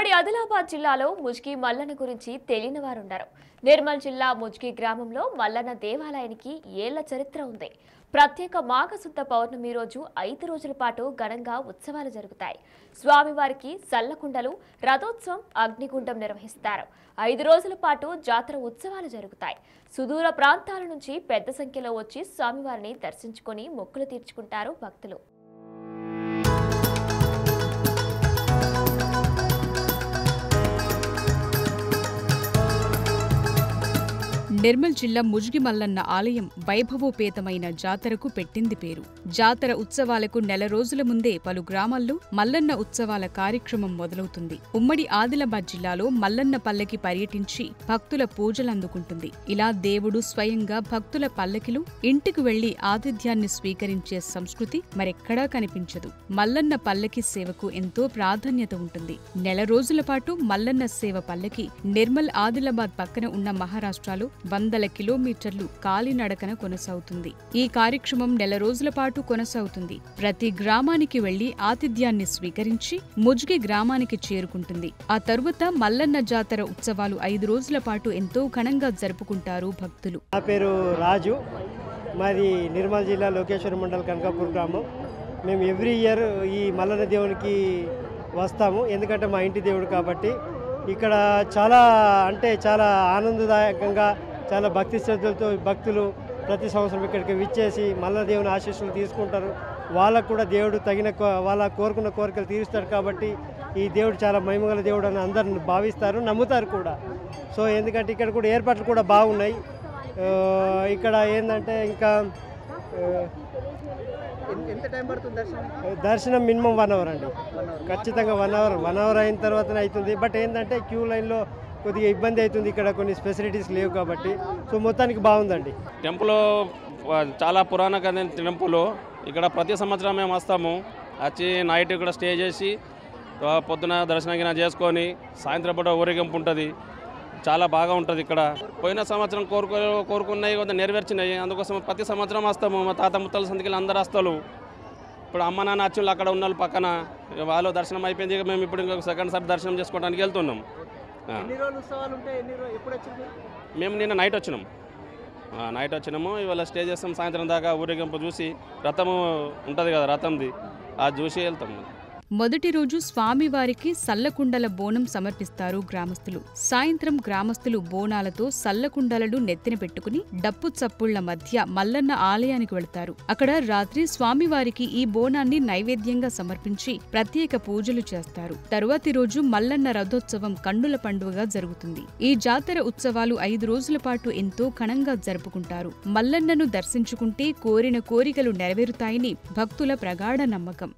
ఉమ్మడి ఆదిలాబాద్ జిల్లాలో ముజ్గి మల్లన్న గురించి తెలియని వారున్నారు. నిర్మల్ జిల్లా ముజ్గి గ్రామంలో మల్లన్న దేవాలయానికి ఏళ్ల చరిత్ర ఉంది. ప్రత్యేక మాఘశుద్ధ పౌర్ణమి రోజు 5 రోజుల పాటు ఘనంగా ఉత్సవాలు జరుగుతాయి. స్వామివారికి సల్లకుండలు, రథోత్సవం, అగ్నిగుండం నిర్వహిస్తారు. 5 రోజుల పాటు జాతర ఉత్సవాలు జరుగుతాయి. సుదూర ప్రాంతాల నుంచి పెద్ద సంఖ్యలో వచ్చి స్వామివారిని దర్శించుకొని మొక్కులు తీర్చుకుంటారు భక్తులు. నిర్మల్ జిల్లా ముజ్గి మల్లన్న ఆలయం వైభవోపేతమైన జాతరకు పెట్టింది పేరు. జాతర ఉత్సవాలకు నెల రోజుల ముందే పలు గ్రామాల్లో మల్లన్న ఉత్సవాల కార్యక్రమం మొదలవుతుంది. ఉమ్మడి ఆదిలాబాద్ జిల్లాలో మల్లన్న పల్లకి పర్యటించి భక్తుల పూజలందుకుంటుంది. ఇలా దేవుడు స్వయంగా భక్తుల పల్లకిలో ఇంటికి వెళ్లి ఆతిథ్యాన్ని స్వీకరించే సంస్కృతి మరెక్కడా కనిపించదు. మల్లన్న పల్లకి సేవకు ఎంతో ప్రాధాన్యత ఉంటుంది. నెల రోజుల పాటు మల్లన్న సేవ పల్లకి నిర్మల్ ఆదిలాబాద్ పక్కన ఉన్న మహారాష్ట్రలో వందల కిలోమీటర్లు కాలినడకన కొనసాగుతుంది. ఈ కార్యక్రమం నెల రోజుల పాటు కొనసాగుతుంది. ప్రతి గ్రామానికి వెళ్లి ఆతిథ్యాన్ని స్వీకరించి ముజ్గి గ్రామానికి చేరుకుంటుంది. ఆ తరువాత మల్లన్న జాతర ఉత్సవాలు 5 రోజుల పాటు ఎంతో ఘనంగా జరుపుకుంటారు భక్తులు. నా పేరు రాజు, మాది నిర్మల్ జిల్లా లోకేశ్వర మండల్ కనకాపూర్ గ్రామం. మేము ఎవ్రీ ఇయర్ ఈ మల్లన్న దేవునికి వస్తాము, ఎందుకంటే మా ఇంటి దేవుడు కాబట్టి. ఇక్కడ చాలా ఆనందదాయకంగా, చాలా భక్తి శ్రద్ధలతో భక్తులు ప్రతి సంవత్సరం ఇక్కడికి విచ్చేసి మల్లన్న దేవుని ఆశీస్సులు తీసుకుంటారు. వాళ్ళకు కూడా దేవుడు వాళ్ళ కోరుకున్న కోరికలు తీరుస్తాడు కాబట్టి ఈ దేవుడు చాలా మహిమగల దేవుడు అని అందరూ భావిస్తారు, నమ్ముతారు కూడా. సో ఎందుకంటే ఇక్కడ కూడా ఏర్పాట్లు కూడా బాగున్నాయి. ఇక్కడ ఏంటంటే ఇంకా ఎంత టైం పడుతుంది దర్శనం? మినిమం 1 అవర్ అండి, ఖచ్చితంగా 1 అవర్ అయిన తర్వాతనే అవుతుంది. బట్ ఏంటంటే క్యూ లైన్లో కొద్దిగా ఇబ్బంది అవుతుంది, ఇక్కడ కొన్ని ఫెసిలిటీస్ లేవు కాబట్టి. సో మొత్తానికి బాగుందండి. టెంపుల్ చాలా పురాణ టెంపుల్. ఇక్కడ ప్రతి సంవత్సరం మేము వస్తాము, వచ్చి నైట్ ఇక్కడ స్టే చేసి పొద్దున దర్శనం చేసుకొని సాయంత్రం పూట ఊరేగింపు ఉంటుంది. చాలా బాగా ఉంటుంది ఇక్కడ. పోయిన సంవత్సరం కోరుకున్నాయి కొంత నెరవేర్చినాయి, అందుకోసం ప్రతి సంవత్సరం వస్తాము. మా తాత ముత్తల సందికి అందరూ వస్తారు. ఇప్పుడు అమ్మ నాన్న అచ్చులు అక్కడ ఉన్న పక్కన వాళ్ళు దర్శనం అయిపోయింది. మేము ఇప్పుడు ఇంకొక సెకండ్ సారి దర్శనం చేసుకోవడానికి వెళ్తున్నాం. మేము నిన్న నైట్ వచ్చినాము. ఇవాళ స్టే చేస్తాం, సాయంత్రం దాకా ఊరేగింపు చూసి రథము ఉంటుంది కదా, రథంది అది చూసి వెళ్తాము. మొదటి రోజు స్వామివారికి సల్లకుండల బోనం సమర్పిస్తారు గ్రామస్తులు. సాయంత్రం గ్రామస్తులు బోనాలతో సల్లకుండలను నెత్తిన పెట్టుకుని డప్పు చప్పుళ్ల మధ్య మల్లన్న ఆలయానికి వెళతారు. అక్కడ రాత్రి స్వామివారికి ఈ బోనాన్ని నైవేద్యంగా సమర్పించి ప్రత్యేక పూజలు చేస్తారు. తరువాతి రోజు మల్లన్న రథోత్సవం కన్నుల పండుగగా జరుగుతుంది. ఈ జాతర ఉత్సవాలు 5 రోజుల పాటు ఎంతో ఘనంగా జరుపుకుంటారు. మల్లన్నను దర్శించుకుంటే కోరిన కోరికలు నెరవేరుతాయని భక్తుల ప్రగాఢ నమ్మకం.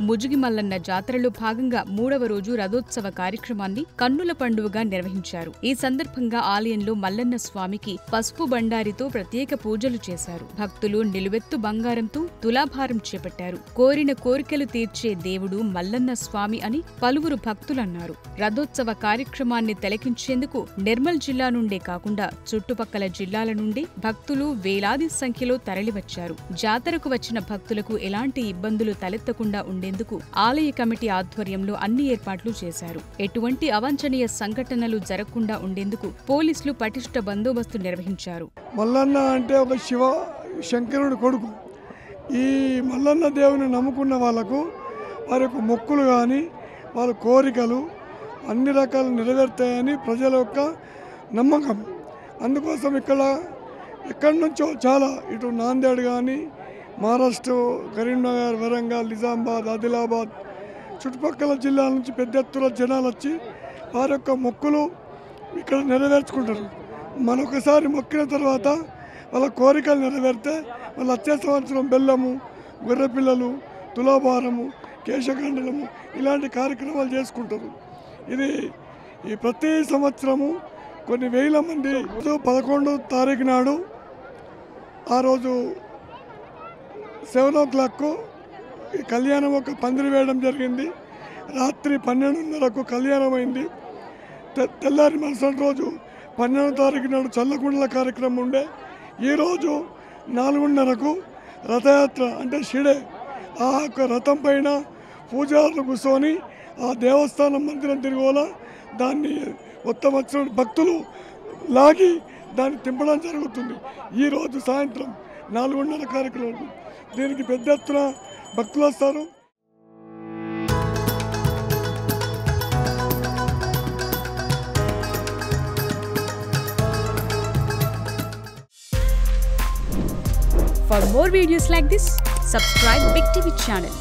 ముజ్గి మల్లన్న జాతరలో భాగంగా 3వ రోజు రథోత్సవ కార్యక్రమాన్ని కన్నుల పండుగగా నిర్వహించారు. ఈ సందర్భంగా ఆలయంలో మల్లన్న స్వామికి పసుపు బండారితో ప్రత్యేక పూజలు చేశారు. భక్తులు నిలువెత్తు బంగారంతో తులాభారం చేపట్టారు. కోరిన కోరికలు తీర్చే దేవుడు మల్లన్న స్వామి అని పలువురు భక్తులన్నారు. రథోత్సవ కార్యక్రమాన్ని తిలకించేందుకు నిర్మల్ జిల్లా నుండే కాకుండా చుట్టుపక్కల జిల్లాల నుండి భక్తులు వేలాది సంఖ్యలో తరలివచ్చారు. జాతరకు వచ్చిన భక్తులకు ఎలాంటి ఇబ్బందులు తలెత్తకుండా ఉండేందుకు ఆలయ కమిటీ ఆధ్వర్యంలో అన్ని ఏర్పాట్లు చేశారు. ఎటువంటి అవాంఛనీయ సంఘటనలు జరగకుండా ఉండేందుకు పోలీసులు పటిష్ట బందోబస్తు నిర్వహించారు. మల్లన్న అంటే ఒక శంకరుడి కొడుకు. ఈ మల్లన్న దేవుని నమ్ముకున్న వాళ్లకు వారి యొక్క మొక్కులు కానీ వాళ్ళ కోరికలు అన్ని రకాలు నెరవేరుతాయని ప్రజల యొక్క నమ్మకం. అందుకోసం ఎక్కడి నుంచో చాలా ఇటు నాందేడ్ కానీ, మహారాష్ట్ర, కరీంనగర్, వరంగల్, నిజామాబాద్, ఆదిలాబాద్ చుట్టుపక్కల జిల్లాల నుంచి పెద్ద ఎత్తున జనాలు వచ్చి వారి యొక్క మొక్కులు ఇక్కడ నెరవేర్చుకుంటారు. మరొకసారి మొక్కిన తర్వాత వాళ్ళ కోరికలు నెరవేరితే వాళ్ళు వచ్చే సంవత్సరం బెల్లము, గొర్రెపిల్లలు, తులాభారము, కేశఖండనము ఇలాంటి కార్యక్రమాలు చేసుకుంటారు. ఇది ఈ ప్రతి సంవత్సరము కొన్ని వేల మంది 11వ తారీఖు నాడు ఆ రోజు 7 o'clock ఈ కళ్యాణం ఒక పందిరి వేయడం జరిగింది. రాత్రి 12:30కు కళ్యాణం అయింది. తెల్లారి మరుసటి రోజు 12వ తారీఖు నాడు చల్లకుండల కార్యక్రమం ఉండే. ఈరోజు 4:30కు రథయాత్ర అంటే షిడే ఆ యొక్క రథం పైన పూజారులు కూర్చొని ఆ దేవస్థానం మందిరం తిరుగులా దాన్ని మొత్తం వచ్చిన భక్తులు లాగి దాన్ని తింపడం జరుగుతుంది. ఈరోజు సాయంత్రం 4:30 కార్యక్రమం. దీనికి పెద్ద ఎత్తున భక్తులు వస్తారు. For more videos like this, subscribe Big TV channel.